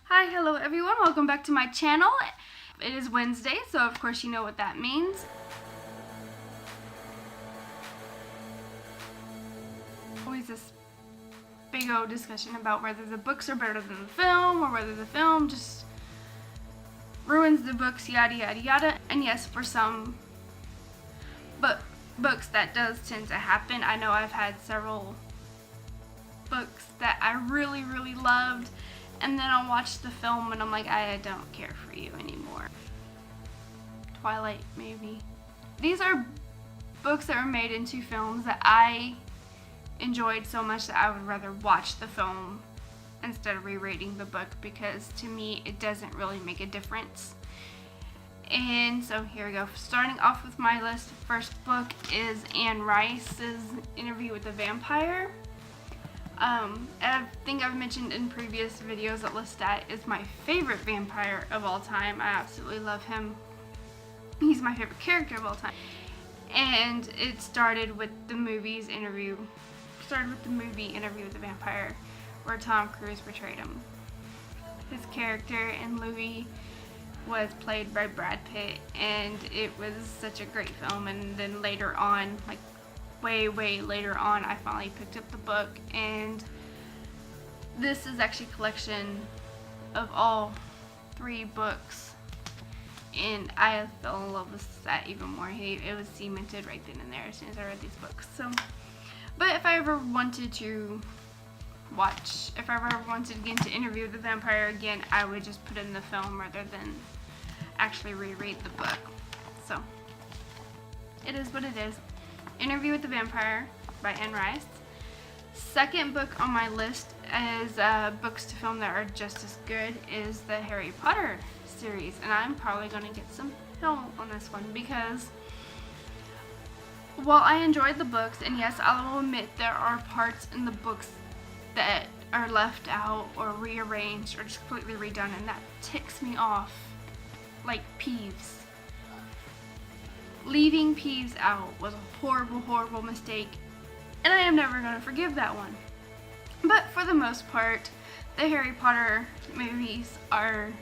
Hi, hello everyone, welcome back to my channel. It is Wednesday, so of course you know what that means. Always this big old discussion about whether the books are better than the film or whether the film just ruins the books, yada yada yada. And yes, for some books that does tend to happen. I know I've had several books that I really loved, and then I'll watch the film and I'm like, I don't care for you anymore. Twilight, maybe. These are books that were made into films that I enjoyed so much that I would rather watch the film instead of rereading the book, because to me it doesn't really make a difference. And so here we go. Starting off with my list, first book is Anne Rice's Interview with the Vampire. I think I've mentioned in previous videos that Lestat is my favorite vampire of all time. I absolutely love him. He's my favorite character of all time. And it started with the movie Interview with the Vampire, where Tom Cruise portrayed him. His character in Louis was played by Brad Pitt, and it was such a great film. And then later on, like way later on, I finally picked up the book, and this is actually a collection of all 3 books, and I fell in love with that even more. It was cemented right then and there as soon as I read these books. So, but if I ever wanted to get into Interview with the Vampire again, I would just put in the film rather than actually reread the book. So it is what it is. Interview with the Vampire by Anne Rice. Second book on my list is books to film that are just as good is the Harry Potter series, and I'm probably going to get some film on this one because while I enjoyed the books, and yes, I will admit there are parts in the books that are left out or rearranged or just completely redone, and that ticks me off like peeves. Leaving Peeves out was a horrible mistake, and I am never going to forgive that one. But for the most part, the Harry Potter movies are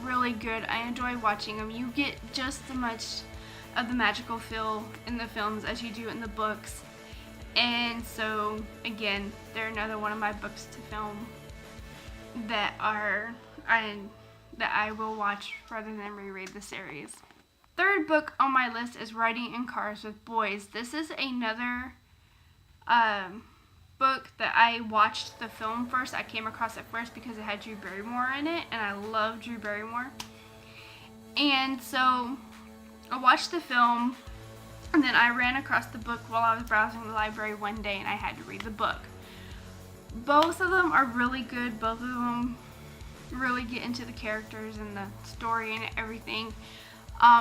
really good. I enjoy watching them. You get just as much of the magical feel in the films as you do in the books. And so, again, they're another one of my books to film that I will watch rather than reread the series. Third book on my list is Riding in Cars with Boys. This is another book that I watched the film first. I came across it first because it had Drew Barrymore in it, and I love Drew Barrymore. And so I watched the film, and then I ran across the book while I was browsing the library one day, and I had to read the book. Both of them are really good. Both of them really get into the characters and the story and everything.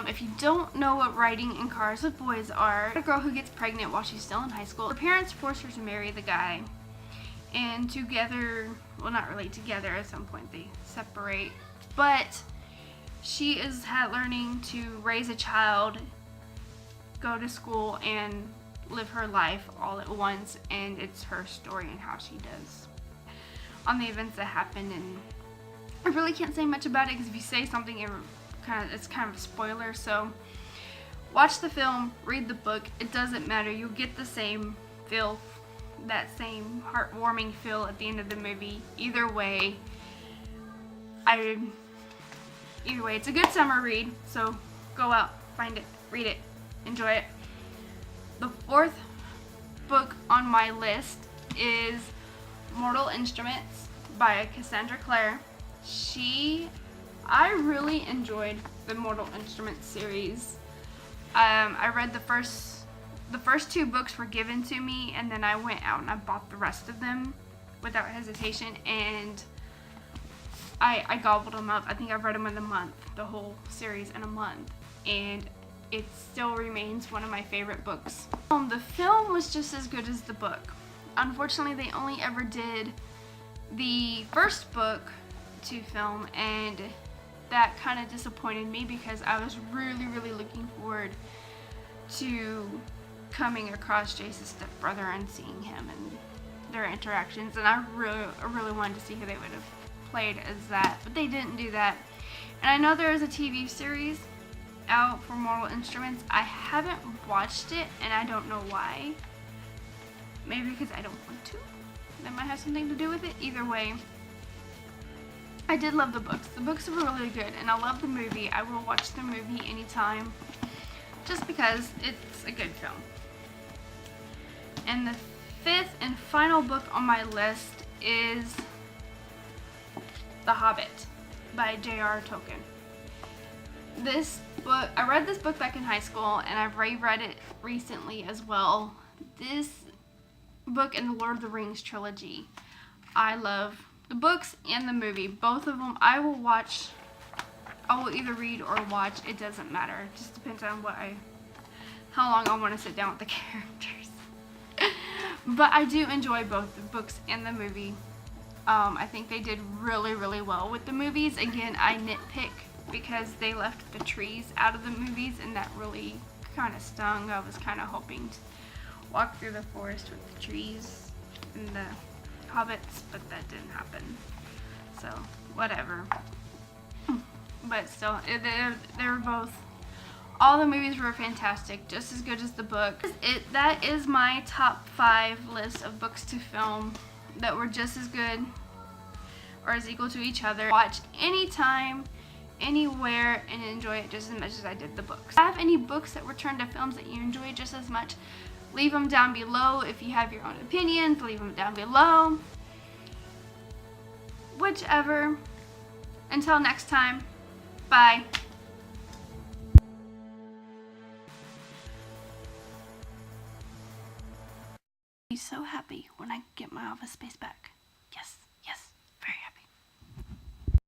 If you don't know what Riding in Cars with Boys are, a girl who gets pregnant while she's still in high school. Her parents force her to marry the guy, and together, well, not really together, at some point they separate, but she is learning to raise a child, go to school, and live her life all at once, and it's her story and how she does on the events that happen. And I really can't say much about it because if you say something, it's kind of a spoiler. So watch the film, read the book. It doesn't matter. You'll get the same feel, that same heartwarming feel at the end of the movie. Either way, it's a good summer read. So go out, find it, read it, enjoy it. The fourth book on my list is Mortal Instruments by Cassandra Clare. I really enjoyed the Mortal Instruments series. I read the first 2 books were given to me, and then I went out and I bought the rest of them without hesitation, and I gobbled them up. I think I've read them in a month, the whole series in a month, and it still remains one of my favorite books. The film was just as good as the book. Unfortunately, they only ever did the first book to film, and that kind of disappointed me because I was really looking forward to coming across Jace's stepbrother and seeing him and their interactions, and I really wanted to see who they would have played as that, but they didn't do that. And I know there is a TV series out for Mortal Instruments. I haven't watched it, and I don't know why. Maybe because I don't want to. That might have something to do with it. Either way, I did love the books. The books were really good, and I love the movie. I will watch the movie anytime, just because it's a good film. And the fifth and final book on my list is The Hobbit by J.R. Tolkien. This book, I read this book back in high school, and I've reread it recently as well. This book and the Lord of the Rings trilogy, I love the books and the movie. Both of them I will watch. I will either read or watch. It doesn't matter. It just depends on how long I want to sit down with the characters. But I do enjoy both the books and the movie. I think they did really, really well with the movies. Again, I nitpick because they left the trees out of the movies, and that really kind of stung. I was kind of hoping to walk through the forest with the trees and the hobbits, but that didn't happen. So, whatever. But still, they were both, all the movies were fantastic, just as good as the book. That is my top 5 list of books to film that were just as good or as equal to each other. Watch anytime, anywhere, and enjoy it just as much as I did the books. If you have any books that were turned to films that you enjoy just as much, leave them down below. If you have your own opinions, leave them down below. Whichever. Until next time, bye. Be so happy when I get my office space back. Yes.